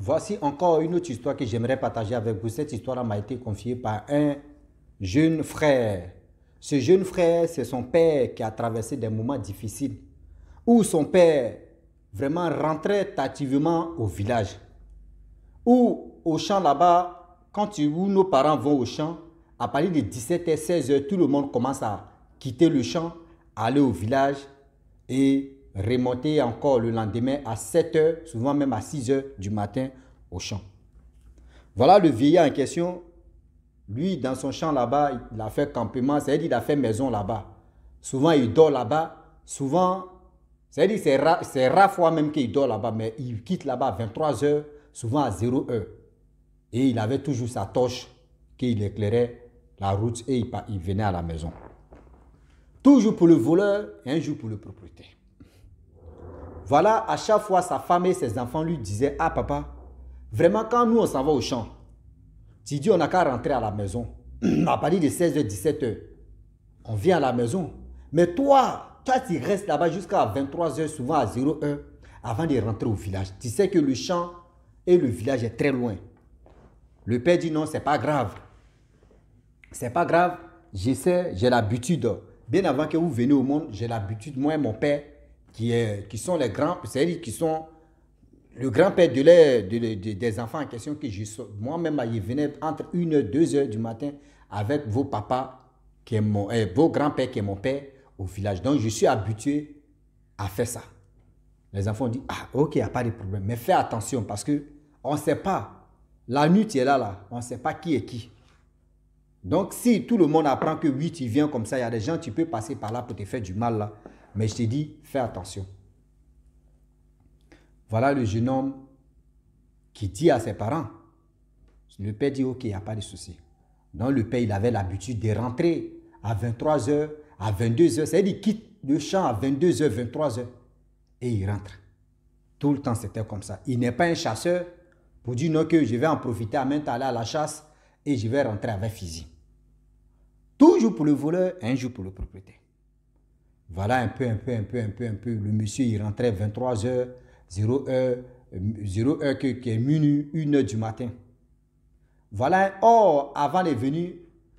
Voici encore une autre histoire que j'aimerais partager avec vous. Cette histoire m'a été confiée par un jeune frère. Ce jeune frère, c'est son père qui a traversé des moments difficiles, où son père vraiment rentrait tardivement au village. Ou au champ là-bas, où nos parents vont au champ, à partir de 17h, 16h, tout le monde commence à quitter le champ, aller au village et remonter encore le lendemain à 7h, souvent même à 6h du matin au champ. Voilà le vieillard en question. Lui, dans son champ là-bas, il a fait campement, c'est-à-dire qu'il a fait maison là-bas. Souvent, il dort là-bas. Souvent, c'est-à-dire c'est rare fois même qu'il dort là-bas, mais il quitte là-bas à 23h, souvent à 0h. Et il avait toujours sa torche qu'il éclairait la route et il venait à la maison. Toujours pour le voleur et un jour pour le propriétaire. Voilà, à chaque fois, sa femme et ses enfants lui disaient: ah papa, vraiment quand nous on s'en va au champ, tu dis on n'a qu'à rentrer à la maison. À partir de 16h, 17h, on vient à la maison. Mais toi tu restes là-bas jusqu'à 23h, souvent à 0h, avant de rentrer au village. Tu sais que le champ et le village est très loin. Le père dit: non, c'est pas grave. C'est pas grave, j'essaie, j'ai l'habitude. Bien avant que vous veniez au monde, j'ai l'habitude, moi et mon père, qui sont les grands, c'est-à-dire qui sont le grand-père des enfants en question, que moi-même, il venait entre 1h, 2h du matin avec vos papas, vos grands-pères qui est mon père, au village. Donc, je suis habitué à faire ça. Les enfants disent: ah, ok, il n'y a pas de problème. Mais fais attention parce qu'on ne sait pas. La nuit, tu es là, on ne sait pas qui est qui. Donc, si tout le monde apprend que oui, tu viens comme ça, il y a des gens, tu peux passer par là pour te faire du mal là. Mais je te dis, fais attention. Voilà le jeune homme qui dit à ses parents. Le père dit: ok, il n'y a pas de souci. Donc, le père, il avait l'habitude de rentrer à 23h, à 22h. C'est-à-dire qu'il quitte le champ à 22h, 23h. Et il rentre. Tout le temps, c'était comme ça. Il n'est pas un chasseur pour dire non, que je vais en profiter à même aller à la chasse et je vais rentrer avec fusil. Toujours pour le voleur, un jour pour le propriétaire. Voilà un peu. Le monsieur, il rentrait 23h, 0h qui est minuit, 1h du matin. Voilà, or, avant de venir,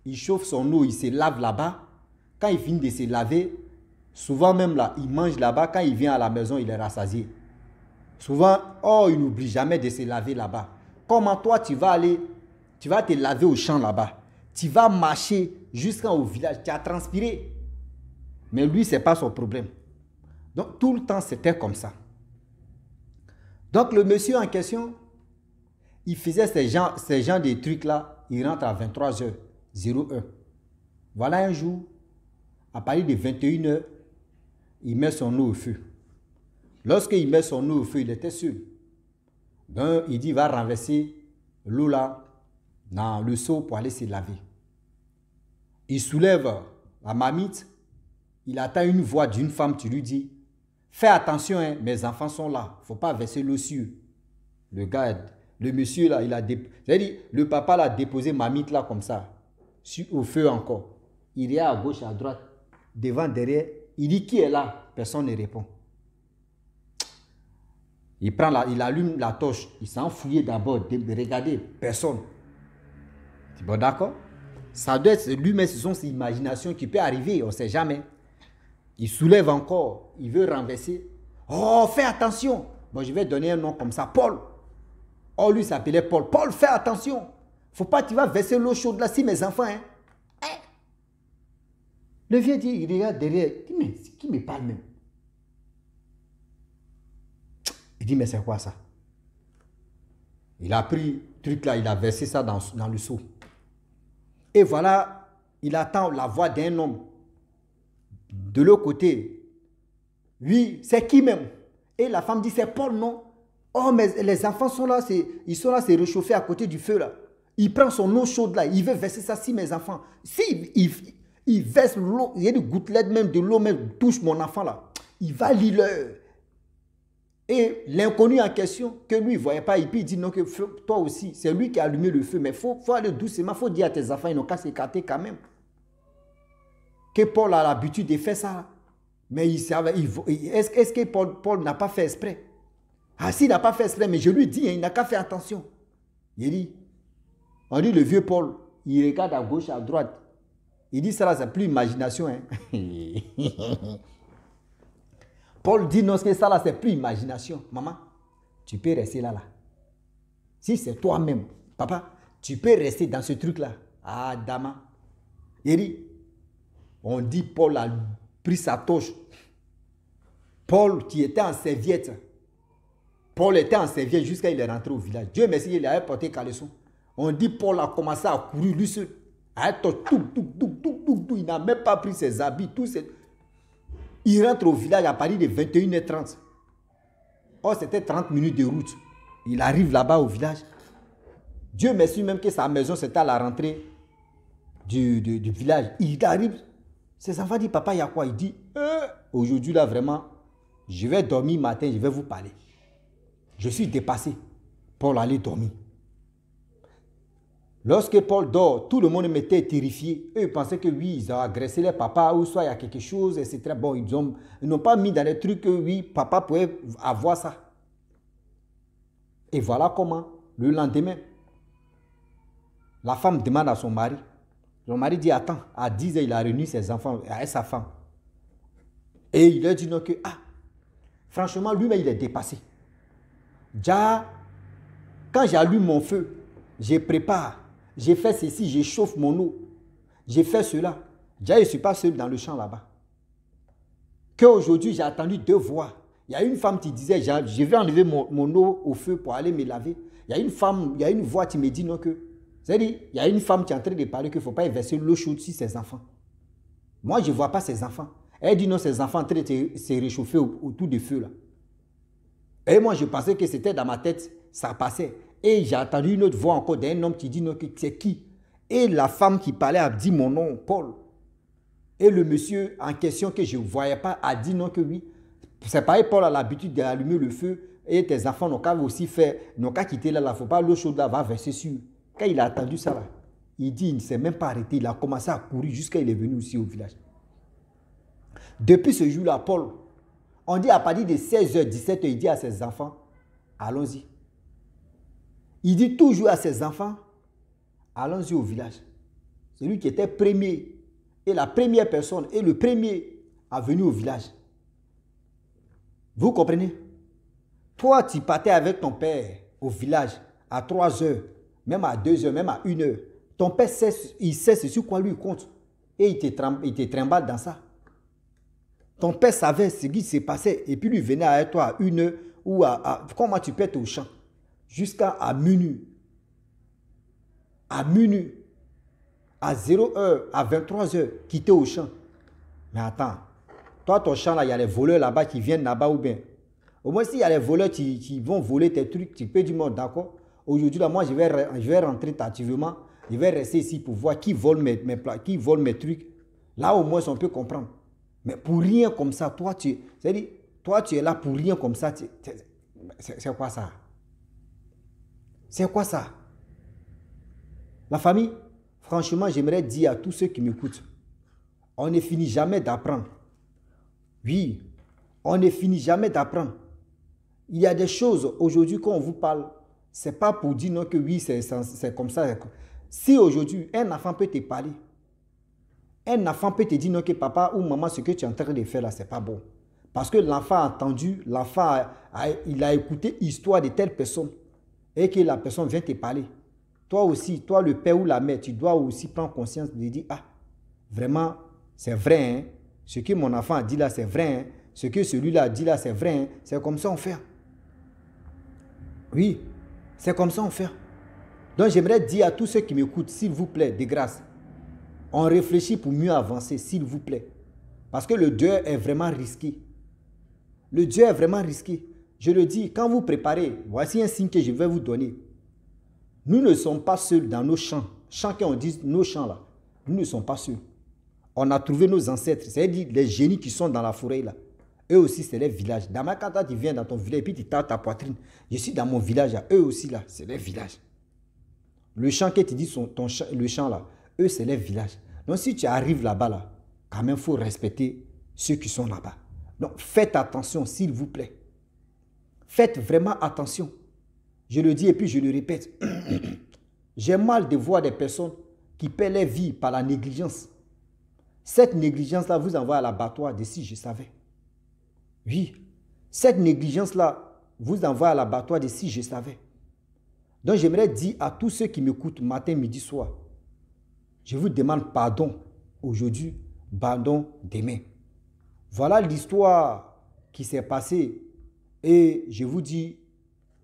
il chauffe son eau, il se lave là-bas. Quand il finit de se laver, souvent même là, il mange là-bas. Quand il vient à la maison, il est rassasié. Souvent, il n'oublie jamais de se laver là-bas. Comment toi, tu vas te laver au champ là-bas. Tu vas marcher jusqu'au village, tu as transpiré. Mais lui, ce n'est pas son problème. Donc, tout le temps, c'était comme ça. Donc, le monsieur en question, il faisait ces gens de trucs-là. Il rentre à 23h, 0h. Voilà un jour, à partir de 21h, il met son eau au feu. Lorsqu'il met son eau au feu, il était sûr. Donc, il dit: il va renverser l'eau là dans le seau pour aller se laver. Il soulève la marmite. Il attend une voix d'une femme, tu lui dis: fais attention, hein, mes enfants sont là. Il ne faut pas verser l'eau sur le gars. Le monsieur là, c'est-à-dire, le papa l'a déposé marmite là comme ça, au feu encore. Il est à gauche, à droite, devant, derrière. Il dit: qui est là? Personne ne répond. Il allume la torche. Il s'est enfouillé d'abord. Regardez, personne. C'est bon, d'accord? Ça doit être lui-même, ce sont ses imaginations qui peuvent arriver, on ne sait jamais. Il soulève encore, il veut renverser. Oh, fais attention. Bon, je vais donner un nom comme ça, Paul. Oh, lui s'appelait Paul. Paul, fais attention. Faut pas que tu vas verser l'eau chaude là, si mes enfants, hein. Le vieux dit, il regarde derrière. Il dit: mais c'est qui me parle même? Il dit: mais c'est quoi ça? Il a pris le truc là, il a versé ça dans le seau. Et voilà, il attend la voix d'un homme. De l'autre côté, oui, c'est qui même? Et la femme dit: c'est Paul, non? Oh, mais les enfants sont là, ils sont là, c'est réchauffé à côté du feu là. Il prend son eau chaude là, il veut verser ça si mes enfants. Si il verse l'eau, il y a des gouttelettes même de l'eau, même touche mon enfant là. Il va lire. Et l'inconnu en question, que lui, il ne voyait pas, et puis il dit: non, que toi aussi, c'est lui qui a allumé le feu, mais il faut aller doucement, il faut dire à tes enfants, ils n'ont qu'à s'écarter quand même. Que Paul a l'habitude de faire ça. Mais il savait, est-ce que Paul n'a pas fait exprès? Ah, s'il n'a pas fait cela, mais je lui dis, hein, il n'a qu'à faire attention. Il dit, on dit le vieux Paul, il regarde à gauche, à droite. Il dit, ça là, c'est plus imagination. Hein. Paul dit, non, ça là, c'est plus imagination. Maman, tu peux rester là. Si c'est toi-même, papa, tu peux rester dans ce truc-là. Ah, Dama. Il dit, on dit, Paul a pris sa torche. Paul qui était en serviette. Paul était en serviette jusqu'à il est rentré au village. Dieu merci, il avait porté caleçon. On dit, Paul a commencé à courir lui seul. Il n'a même pas pris ses habits. Il rentre au village à partir de 21h30. Oh, c'était 30 minutes de route. Il arrive là-bas au village. Dieu merci même que sa maison, c'était à la rentrée du village. Il arrive. Ses enfants disent, papa, il y a quoi? Il dit, aujourd'hui là, vraiment, je vais dormir matin, je vais vous parler. Je suis dépassé. Paul allait dormir. Lorsque Paul dort, tout le monde m'était terrifié. Eux, ils pensaient que oui, ils ont agressé les papas ou soit il y a quelque chose, etc. Bon, ils n'ont pas mis dans les trucs que oui, papa pouvait avoir ça. Et voilà comment, le lendemain, la femme demande à son mari. Son mari dit, attends, à 10 heures, il a réuni ses enfants et sa femme. Et il leur dit non que, franchement, lui-même, il est dépassé. Déjà, quand j'allume mon feu, je prépare. J'ai fait ceci, je chauffe mon eau. J'ai fait cela. Déjà, je ne suis pas seul dans le champ là-bas. Qu'aujourd'hui, j'ai attendu 2 voix. Il y a une femme qui disait, je vais enlever mon eau au feu pour aller me laver. Il y a une femme, il y a une voix qui me dit non que. C'est-à-dire, il y a une femme qui est en train de parler qu'il ne faut pas verser l'eau chaude sur ses enfants. Moi, je ne vois pas ses enfants. Elle dit non, ses enfants en train de se réchauffer autour du feu là. Et moi, je pensais que c'était dans ma tête, ça passait. Et j'ai entendu une autre voix encore d'un homme qui dit non, c'est qui? Et la femme qui parlait a dit mon nom, Paul. Et le monsieur en question que je ne voyais pas a dit non que oui. C'est pareil, Paul a l'habitude d'allumer le feu et tes enfants n'ont qu'à aussi faire, n'ont qu'à quitter là, il ne faut pas l'eau chaude là, va verser sur. Quand il a entendu ça là, il dit il ne s'est même pas arrêté, il a commencé à courir jusqu'à il est venu aussi au village. Depuis ce jour-là, Paul, on dit à partir de 16h, 17h, il dit à ses enfants, allons-y. Il dit toujours à ses enfants, allons-y au village. Celui qui était premier et la première personne et le premier à venir au village. Vous comprenez? Toi, tu partais avec ton père au village à 3h, même à 2h, même à 1h. Ton père, il sait sur quoi lui compte. Et il te trimballe dans ça. Ton père savait ce qui s'est passé et puis lui venait avec toi à 1h ou comment tu peux être au champ jusqu'à minuit. À minuit, à 0h, à 23h, quitter au champ. Mais attends, toi ton champ là, il y a les voleurs là-bas qui viennent là-bas ou bien. Au moins s'il y a les voleurs qui vont voler tes trucs, tu peux dire moi d'accord. Aujourd'hui là, moi je vais rentrer tardivement, je vais rester ici pour voir qui vole qui vole mes trucs. Là au moins on peut comprendre. Mais pour rien comme ça, toi tu es là pour rien comme ça. C'est quoi ça? C'est quoi ça? La famille, franchement, j'aimerais dire à tous ceux qui m'écoutent, on ne finit jamais d'apprendre. Oui, on ne finit jamais d'apprendre. Il y a des choses, aujourd'hui, quand on vous parle, ce n'est pas pour dire non que oui, c'est comme ça. Si aujourd'hui, un enfant peut te parler, un enfant peut te dire non que papa ou maman, ce que tu es en train de faire là, ce n'est pas bon. Parce que l'enfant a entendu, l'enfant il a écouté l'histoire de telle personne et que la personne vient te parler. Toi aussi, toi le père ou la mère, tu dois aussi prendre conscience de dire, vraiment, c'est vrai, hein? Ce que mon enfant a dit là, c'est vrai, hein? Ce que celui-là a dit là, c'est vrai, hein? C'est comme ça on fait. Oui, c'est comme ça on fait. Donc j'aimerais dire à tous ceux qui m'écoutent, s'il vous plaît, de grâce, on réfléchit pour mieux avancer, s'il vous plaît. Parce que le deuil est vraiment risqué. Le deuil est vraiment risqué. Je le dis, quand vous préparez, voici un signe que je vais vous donner. Nous ne sommes pas seuls dans nos champs. Chacun on dit nos champs là. Nous ne sommes pas seuls. On a trouvé nos ancêtres, c'est-à-dire les génies qui sont dans la forêt là. Eux aussi, c'est les villages. Dans ma carte, tu viens dans ton village et puis tu tapes ta poitrine. Je suis dans mon village là. Eux aussi là, c'est les villages. Le champ que tu dis, le champ là, eux, c'est les villages. Donc si tu arrives là-bas là, quand même, il faut respecter ceux qui sont là-bas. Donc faites attention, s'il vous plaît. Faites vraiment attention. Je le dis et puis je le répète. J'ai mal de voir des personnes qui paient leur vie par la négligence. Cette négligence-là vous envoie à l'abattoir de si je savais. Oui, cette négligence-là vous envoie à l'abattoir de si je savais. Donc j'aimerais dire à tous ceux qui m'écoutent matin, midi, soir, je vous demande pardon aujourd'hui, pardon demain. Voilà l'histoire qui s'est passée et je vous dis,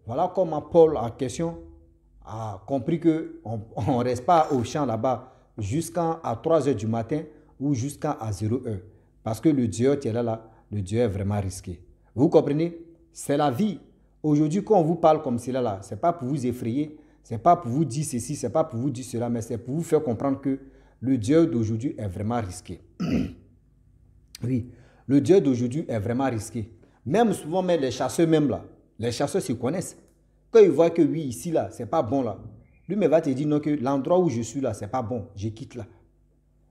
voilà comment Paul en question a compris qu'on ne reste pas au champ là-bas jusqu'à 3 heures du matin ou jusqu'à 0 heure. Parce que le Dieu qui est là, le Dieu est vraiment risqué. Vous comprenez? C'est la vie. Aujourd'hui, quand on vous parle comme cela, là, ce n'est pas pour vous effrayer, ce n'est pas pour vous dire ceci, ce n'est pas pour vous dire cela, mais c'est pour vous faire comprendre que le Dieu d'aujourd'hui est vraiment risqué. Oui, le Dieu d'aujourd'hui est vraiment risqué. Même souvent, même les chasseurs même là, les chasseurs se connaissent. Quand ils voient que oui, ici là, c'est pas bon là, lui-même va te dire non que l'endroit où je suis là, c'est pas bon, je quitte là.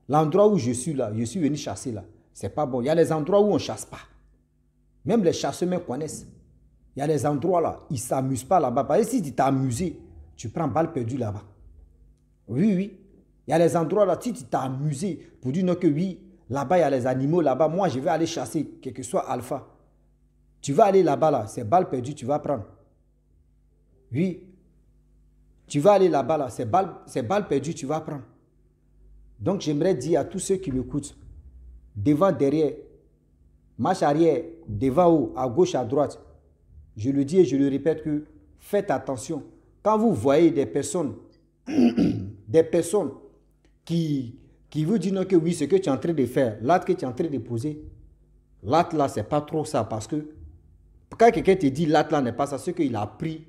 L'endroit où je suis là, je suis venu chasser là, c'est pas bon. Il y a les endroits où on ne chasse pas. Même les chasseurs même connaissent. Il y a les endroits là, ils ne s'amusent pas là-bas. Parce que si tu t'es amusé, tu prends balle perdue là-bas. Oui, oui. Il y a les endroits là, si tu t'es amusé pour dire non que oui, là-bas il y a les animaux là-bas, moi je vais aller chasser, quel que soit alpha. Tu vas aller là-bas là, c'est balle perdue, tu vas prendre. Oui. Tu vas aller là-bas là, c'est balle perdue, tu vas prendre. Donc j'aimerais dire à tous ceux qui m'écoutent, devant, derrière, marche arrière, devant, haut, à gauche, à droite, je le dis et je le répète que faites attention. Quand vous voyez des personnes, qui vous disent non que oui, ce que tu es en train de faire, l'acte que tu es en train de poser, l'acte là, c'est pas trop ça. Parce que quand quelqu'un te dit l'acte là n'est pas ça, c'est qu'il a pris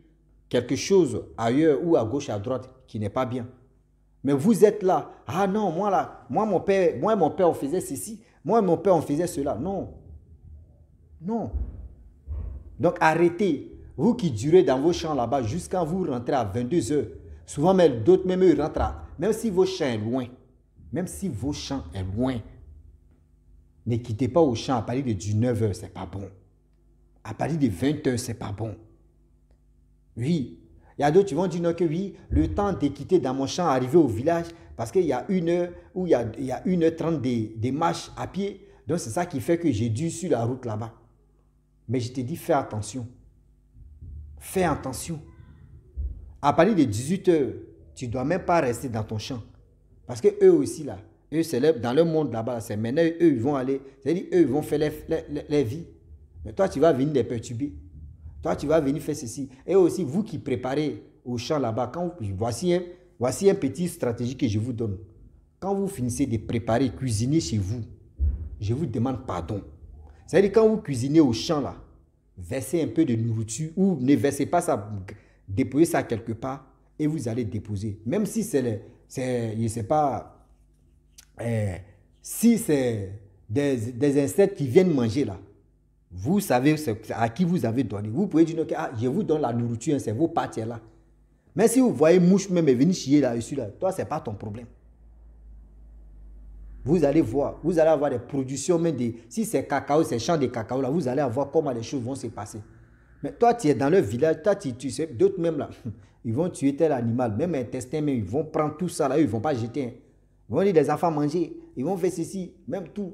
quelque chose ailleurs ou à gauche, à droite qui n'est pas bien. Mais vous êtes là, ah non, moi là, moi mon père on faisait ceci, moi mon père on faisait cela. Non. Non. Donc arrêtez. Vous qui durez dans vos champs là-bas jusqu'à vous rentrer à 22 heures. Souvent même d'autres même ils rentrent à, même si vos champs est loin. Même si vos champs est loin. Ne quittez pas au champ à partir de 19 heures, c'est pas bon. À partir de 20 heures, c'est pas bon. Oui. Il y a d'autres qui vont dire non que oui, le temps de quitter dans mon champ, arriver au village, parce qu'il y a 1 heure ou il y a 1h30 de marche à pied. Donc c'est ça qui fait que j'ai dû sur la route là-bas. Mais je te dis, fais attention. Fais attention. À partir de 18 heures, tu ne dois même pas rester dans ton champ. Parce que eux aussi là, eux c'est dans leur monde là-bas, c'est maintenant eux ils vont aller, c'est-à-dire eux ils vont faire leur vie. Mais toi tu vas venir les perturber. Toi, tu vas venir faire ceci. Et aussi, vous qui préparez au champ là-bas, voici un petit stratégie que je vous donne. Quand vous finissez de préparer, cuisiner chez vous, je vous demande pardon. C'est-à-dire quand vous cuisinez au champ là, versez un peu de nourriture ou ne versez pas ça, déposez ça quelque part et vous allez déposer. Même si je ne sais pas, si c'est des insectes qui viennent manger là, vous savez à qui vous avez donné. Vous pouvez dire que je vous donne la nourriture, c'est vos parties là. Mais si vous voyez mouche même venir chier là-dessus, là, toi, ce n'est pas ton problème. Vous allez voir, vous allez avoir des productions, même si c'est cacao, c'est champ de cacao là, vous allez voir comment les choses vont se passer. Mais toi, tu es dans le village, toi, tu sais, d'autres même là, ils vont tuer tel animal, même intestin, même, ils vont prendre tout ça là, ils ne vont pas jeter. Hein. Ils vont dire des enfants manger, ils vont faire ceci, même tout.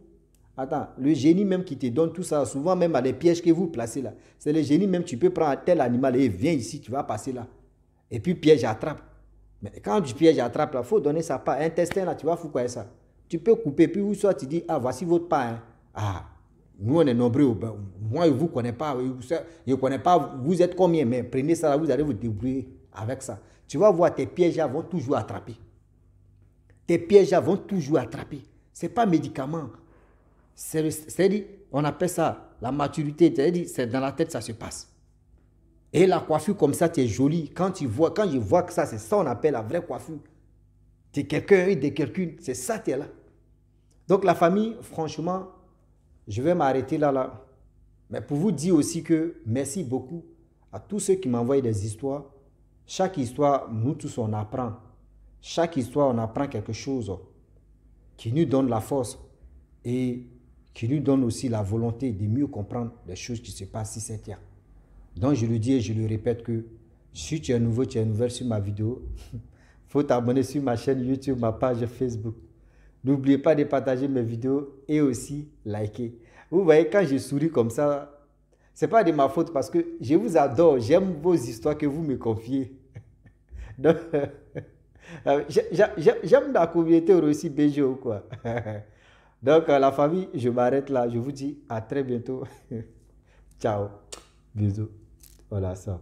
Attends, le génie même qui te donne tout ça, souvent même à les pièges que vous placez là, c'est le génie même, tu peux prendre tel animal et viens ici, tu vas passer là. Et puis piège attrape. Mais quand du piège attrape là, il faut donner sa part. Intestin là, tu vas foutre quoi ça? Tu peux couper, puis ou soit tu dis, ah voici votre part. Hein. Ah, nous on est nombreux, ben, moi je ne vous connais pas, je ne connais pas, vous êtes combien, mais prenez ça là, vous allez vous débrouiller avec ça. Tu vas voir, tes pièges là vont toujours attraper. Tes pièges là vont toujours attraper. Ce n'est pas médicament. C'est-à-dire, on appelle ça la maturité, c'est-à-dire, c'est dans la tête ça se passe. Et la coiffure comme ça, tu es jolie. Quand je vois que ça, c'est ça on appelle la vraie coiffure. Tu es quelqu'un et de quelqu'un, c'est ça tu es là. Donc la famille, franchement, je vais m'arrêter là. Mais pour vous dire aussi que merci beaucoup à tous ceux qui m'envoient des histoires. Chaque histoire, nous tous on apprend. Chaque histoire, on apprend quelque chose qui nous donne la force et qui nous donne aussi la volonté de mieux comprendre les choses qui se passent ici. Donc, je lui dis et je lui répète que si tu es nouveau, tu es nouvelle sur ma vidéo, faut t'abonner sur ma chaîne YouTube, ma page Facebook. N'oubliez pas de partager mes vidéos et aussi liker. Vous voyez, quand je souris comme ça, c'est pas de ma faute parce que je vous adore. J'aime vos histoires que vous me confiez. Donc, j'aime la communauté aussi BGO, quoi. Donc, la famille, je m'arrête là. Je vous dis à très bientôt. Ciao. Bisous. Voilà ça.